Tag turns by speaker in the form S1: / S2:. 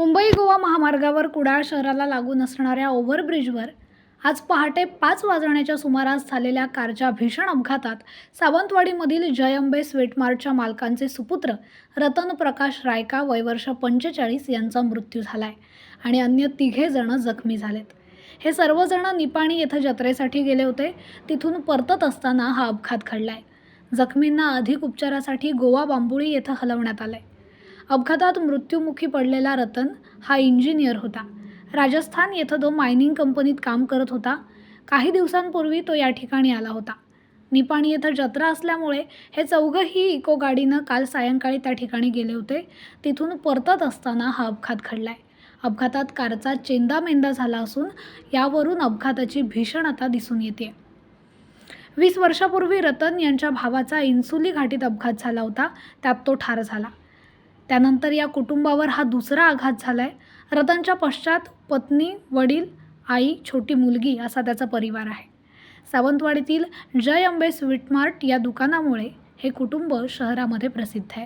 S1: मुंबई गोवा महामार्गावर कुडाळ शहराला लागून असणाऱ्या ओव्हरब्रिजवर आज पहाटे 5 वाजण्याच्या सुमारास झालेल्या कारच्या भीषण अपघातात सावंतवाडीमधील जय अंबे स्वीट मार्टच्या मालकांचे सुपुत्र रतन प्रकाश रायका वय वर्ष 45 यांचा मृत्यू झालाय आणि अन्य 3 जण जखमी झालेत। हे सर्वजण निपाणी येथे जत्रेसाठी गेले होते। तिथून परतत असताना हा अपघात घडलाय। जखमींना अधिक उपचारासाठी गोवा बांबुळी येथे हलवण्यात आले। अपघातात मृत्युमुखी पडलेला रतन हा इंजिनियर होता। राजस्थान येथे तो मायनिंग कंपनीत काम करत होता। काही दिवसांपूर्वी तो या ठिकाणी आला होता। निपाणी येथे जत्रा असल्यामुळे हे चौघही इको गाडीने काल सायंकाळी त्या ठिकाणी गेले होते। तिथून परतत असताना हा अपघात घडलाय। अपघातात कारचा चेंदामेंदा झाला असून यावरून अपघाताची भीषणता दिसून येते। 20 वर्षापूर्वी रतन यांच्या भावाचा इन्सुली घाटीत अपघात झाला होता, त्यात तो ठार झाला। त्यानंतर या कुटुंबावर हा दुसरा आघात झालाय। रतनच्या पश्चात पत्नी, वडील, आई, छोटी मुलगी असा त्याचा परिवार आहे। सावंतवाडीतील जय अंबे स्वीट मार्ट या दुकानामुळे हे कुटुंब शहरामध्ये प्रसिद्ध आहे।